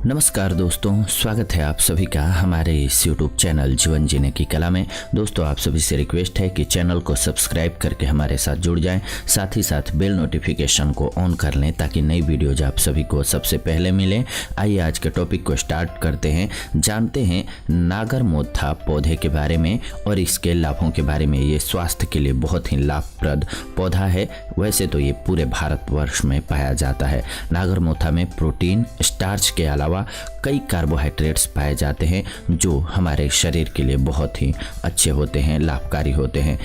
नमस्कार दोस्तों, स्वागत है आप सभी का हमारे इस YouTube चैनल जीवन जीने की कला में। दोस्तों, आप सभी से रिक्वेस्ट है कि चैनल को सब्सक्राइब करके हमारे साथ जुड़ जाएं, साथ ही साथ बेल नोटिफिकेशन को ऑन कर लें ताकि नई वीडियोज आप सभी को सबसे पहले मिलें। आइए आज के टॉपिक को स्टार्ट करते हैं। जानते हैं नागरमोथा पौधे के बारे में और इसके लाभों के बारे में। ये स्वास्थ्य के लिए बहुत ही लाभप्रद पौधा है। वैसे तो ये पूरे भारतवर्ष में पाया जाता है। नागरमोथा में प्रोटीन, स्टार्च के अलावा कई कार्बोहाइड्रेट्स पाए जाते हैं जो हमारे शरीर के लिए बहुत ही अच्छे होते हैं, लाभकारी होते हैं।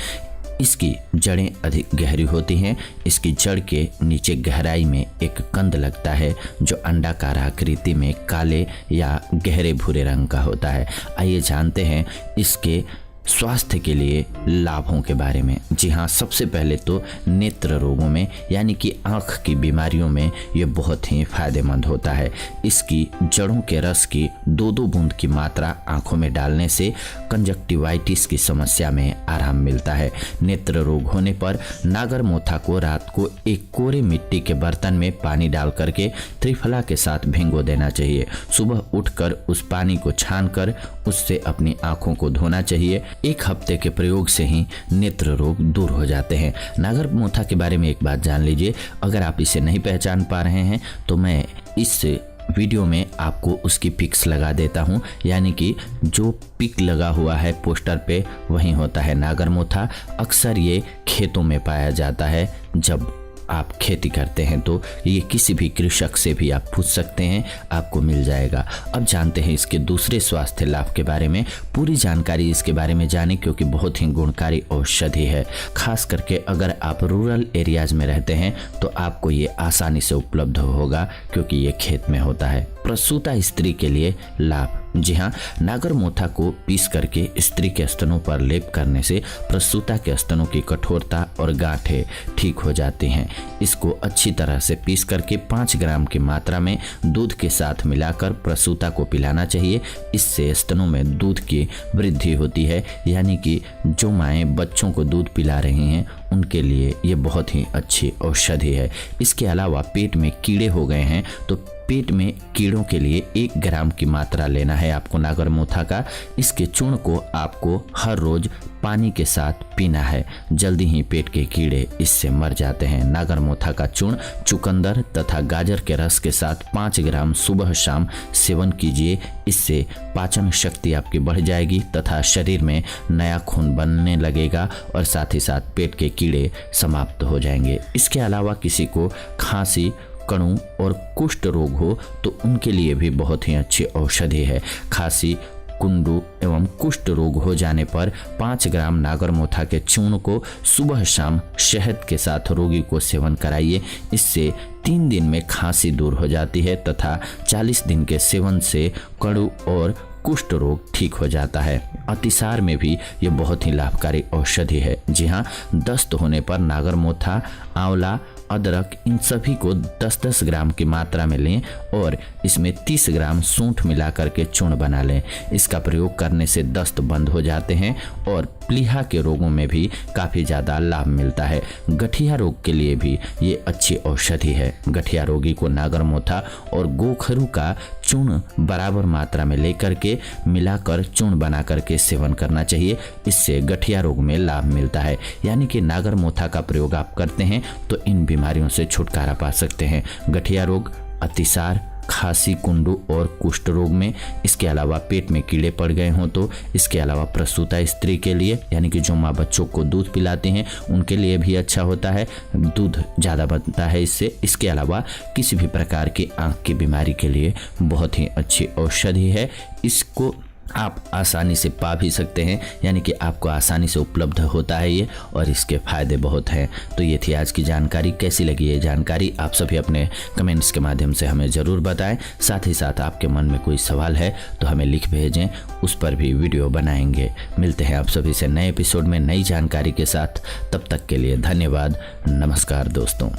इसकी जड़ें अधिक गहरी होती हैं। इसकी जड़ के नीचे गहराई में एक कंद लगता है जो अंडाकार आकृति में काले या गहरे भूरे रंग का होता है। आइए जानते हैं इसके स्वास्थ्य के लिए लाभों के बारे में। जी हाँ, सबसे पहले तो नेत्र रोगों में यानी कि आँख की बीमारियों में ये बहुत ही फायदेमंद होता है। इसकी जड़ों के रस की 2-2 बूंद की मात्रा आँखों में डालने से कंजक्टिवाइटिस की समस्या में आराम मिलता है। नेत्र रोग होने पर नागरमोथा को रात को एक कोरे मिट्टी के बर्तन में पानी डाल करके त्रिफला के साथ भिगो देना चाहिए। सुबह उठकर उस पानी को छानकर उससे अपनी आँखों को धोना चाहिए। 1 हफ्ते के प्रयोग से ही नेत्र रोग दूर हो जाते हैं। नागरमोथा के बारे में एक बात जान लीजिए। अगर आप इसे नहीं पहचान पा रहे हैं तो मैं इस वीडियो में आपको उसकी पिक्स लगा देता हूं, यानी कि जो पिक लगा हुआ है पोस्टर पे वही होता है नागरमोथा। अक्सर ये खेतों में पाया जाता है। जब आप खेती करते हैं तो ये किसी भी कृषक से भी आप पूछ सकते हैं, आपको मिल जाएगा। अब जानते हैं इसके दूसरे स्वास्थ्य लाभ के बारे में। पूरी जानकारी इसके बारे में जानें क्योंकि बहुत ही गुणकारी औषधि है। खास करके अगर आप रूरल एरियाज में रहते हैं तो आपको ये आसानी से उपलब्ध होगा क्योंकि ये खेत में होता है। प्रसूता स्त्री के लिए लाभ। जी हाँ, नागरमोथा को पीस करके स्त्री के स्तनों पर लेप करने से प्रसूता के स्तनों की कठोरता और गांठें ठीक हो जाती हैं। इसको अच्छी तरह से पीस करके 5 ग्राम की मात्रा में दूध के साथ मिलाकर प्रसूता को पिलाना चाहिए। इससे स्तनों में दूध की वृद्धि होती है, यानी कि जो माएँ बच्चों को दूध पिला रही हैं उनके लिए ये बहुत ही अच्छी औषधि है। इसके अलावा पेट में कीड़े हो गए हैं तो पेट में कीड़ों के लिए 1 ग्राम की मात्रा लेना है आपको नागरमोथा का। इसके चूर्ण को आपको हर रोज पानी के साथ पीना है। जल्दी ही पेट के कीड़े इससे मर जाते हैं। नागरमोथा का चूर्ण चुकंदर तथा गाजर के रस के साथ 5 ग्राम सुबह शाम सेवन कीजिए। इससे पाचन शक्ति आपकी बढ़ जाएगी तथा शरीर में नया खून बनने लगेगा और साथ ही साथ पेट के कीड़े समाप्त हो जाएंगे। इसके अलावा किसी को खांसी, कणु और कुष्ठ रोग हो तो उनके लिए भी बहुत ही अच्छी औषधि है। खांसी, कुंडू एवं कुष्ठ रोग हो जाने पर 5 ग्राम नागरमोथा के चूर्ण को सुबह शाम शहद के साथ रोगी को सेवन कराइए। इससे 3 दिन में खांसी दूर हो जाती है तथा 40 दिन के सेवन से कणु और कुष्ठ रोग ठीक हो जाता है। अतिसार में भी ये बहुत ही लाभकारी औषधि है। जी हाँ, दस्त होने पर नागरमोथा, आंवला, अदरक इन सभी को 10-10 ग्राम की मात्रा में लें और इसमें 30 ग्राम सूंठ मिला करके चूर्ण बना लें। इसका प्रयोग करने से दस्त बंद हो जाते हैं और प्लीहा के रोगों में भी काफ़ी ज़्यादा लाभ मिलता है। गठिया रोग के लिए भी ये अच्छी औषधि है। गठिया रोगी को नागरमोथा और गोखरू का चूर्ण बराबर मात्रा में लेकर के मिलाकर चूर्ण बना करके सेवन करना चाहिए। इससे गठिया रोग में लाभ मिलता है। यानी कि नागरमोथा का प्रयोग आप करते हैं तो इन बीमारियों से छुटकारा पा सकते हैं। गठिया रोग, अतिसार, खांसी, कुंडू और कुष्ठ रोग में। इसके अलावा पेट में कीड़े पड़ गए हों तो इसके अलावा प्रसूता स्त्री के लिए, यानी कि जो माँ बच्चों को दूध पिलाती हैं उनके लिए भी अच्छा होता है। दूध ज़्यादा बनता है इससे। इसके अलावा किसी भी प्रकार की आँख की बीमारी के लिए बहुत ही अच्छी औषधि है। इसको आप आसानी से पा भी सकते हैं, यानी कि आपको आसानी से उपलब्ध होता है ये और इसके फ़ायदे बहुत हैं। तो ये थी आज की जानकारी। कैसी लगी ये जानकारी आप सभी अपने कमेंट्स के माध्यम से हमें ज़रूर बताएं। साथ ही साथ आपके मन में कोई सवाल है तो हमें लिख भेजें, उस पर भी वीडियो बनाएंगे। मिलते हैं आप सभी से नए एपिसोड में नई जानकारी के साथ। तब तक के लिए धन्यवाद। नमस्कार दोस्तों।